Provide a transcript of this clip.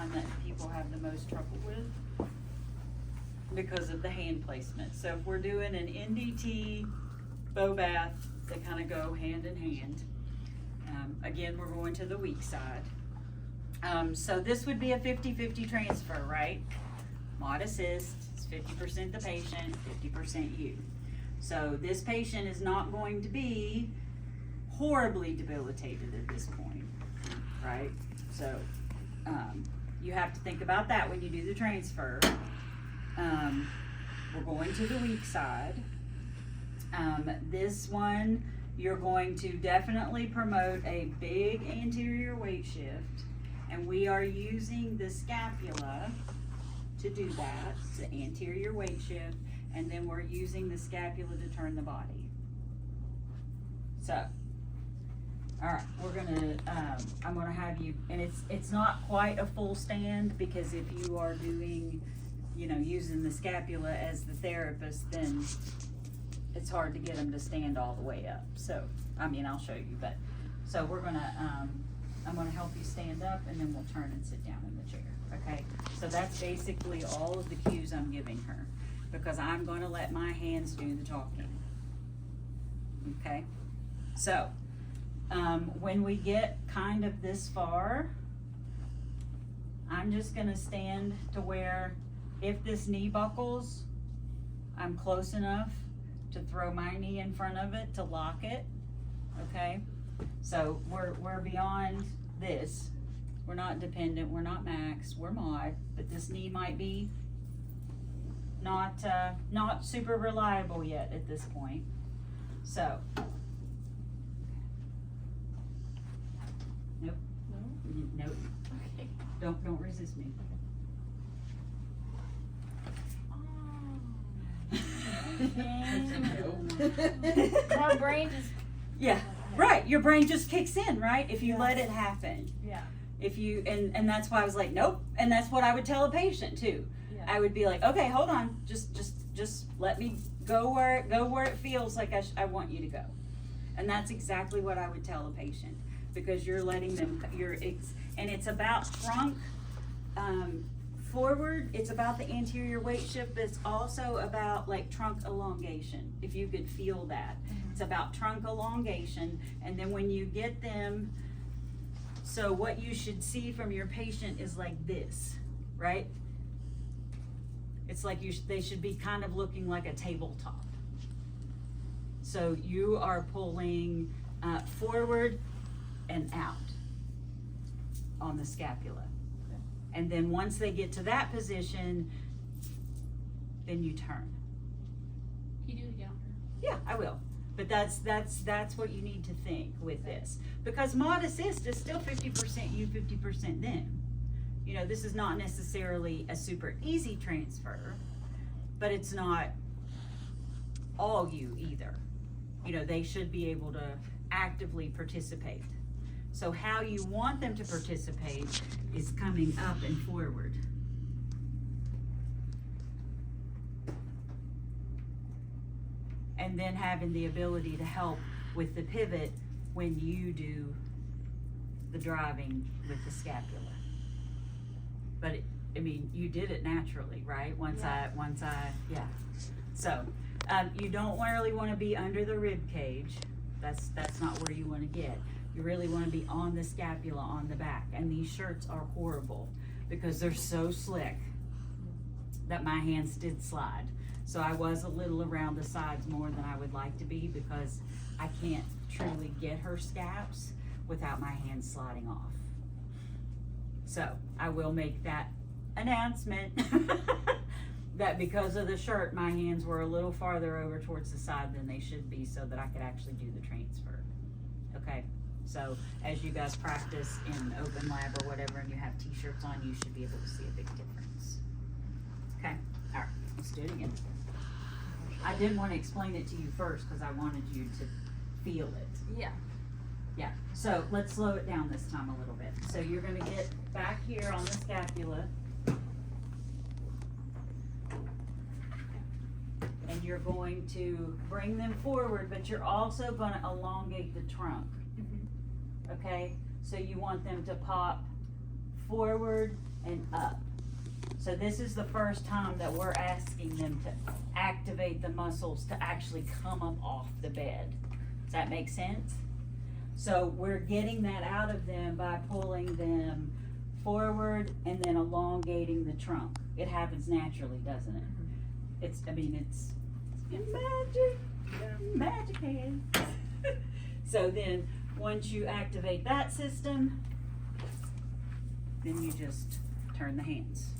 one that people have the most trouble with because of the hand placement. So if we're doing an NDT, bow bath, they kind of go hand in hand. Again, we're going to the weak side. So this would be a 50-50 transfer, right? Mod assist is 50% the patient, 50% you. So this patient is not going to be horribly debilitated at this point, right? So you have to think about that when you do the transfer. We're going to the weak side. This one, you're going to definitely promote a big anterior weight shift, and we are using the scapula to do that, the anterior weight shift, and then we're using the scapula to turn the body. So, all right, we're gonna, I'm gonna have you, and it's not quite a full stand, because if you are doing, you know, using the scapula as the therapist, then it's hard to get them to stand all the way up. So, I mean, I'll show you, but, so we're gonna, I'm gonna help you stand up, and then we'll turn and sit down in the chair, okay? So that's basically all of the cues I'm giving her, because I'm gonna let my hands do the talking, okay? So, when we get kind of this far, I'm just gonna stand to where if this knee buckles, I'm close enough to throw my knee in front of it to lock it, okay? So we're beyond this. We're not dependent, we're not max, we're mod, but this knee might be not super reliable yet at this point. So, nope, nope, Okay. don't resist me. My brain just. Yeah, right, your brain just kicks in, right? If you let it happen. Yeah. If you, and that's why I was like, nope, and that's what I would tell a patient too. Yeah. I would be like, okay, hold on, just let me go where it feels like I want you to go. And that's exactly what I would tell a patient, because you're letting them, and it's about trunk, forward, it's about the anterior weight shift, but it's also about like trunk elongation, if you could feel that. It's about trunk elongation, and then when you get them, so what you should see from your patient is like this, right? It's like they should be kind of looking like a tabletop. So you are pulling forward and out on the scapula. And then once they get to that position, then you turn. Can you do it again? Yeah, I will. But that's what you need to think with this. Because mod assist is still 50% you, 50% them. You know, this is not necessarily a super easy transfer, but it's not all you either. You know, they should be able to actively participate. So how you want them to participate is coming up and forward. And then having the ability to help with the pivot when you do the driving with the scapula. But I mean, you did it naturally, right? Once I, yeah. So, you don't really want to be under the rib cage. That's not where you want to get. You really want to be on the scapula, on the back. And these shirts are horrible because they're so slick that my hands did slide. So I was a little around the sides more than I would like to be, because I can't truly get her scaps without my hands sliding off. So I will make that announcement that because of the shirt, my hands were a little farther over towards the side than they should be, so that I could actually do the transfer. Okay, so as you guys practice in open lab or whatever and you have t-shirts on, you should be able to see a big difference. Okay, all right, let's do it again. I didn't want to explain it to you first because I wanted you to feel it. Yeah. Yeah, so let's slow it down this time a little bit. So you're gonna get back here on the scapula. And you're going to bring them forward, but you're also gonna elongate the trunk. Okay, so you want them to pop forward and up. So this is the first time that we're asking them to activate the muscles to actually come up off the bed. Does that make sense? So we're getting that out of them by pulling them forward and then elongating the trunk. It happens naturally, doesn't it? It's magic. Magic hands. So then, once you activate that system, then you just turn the hands.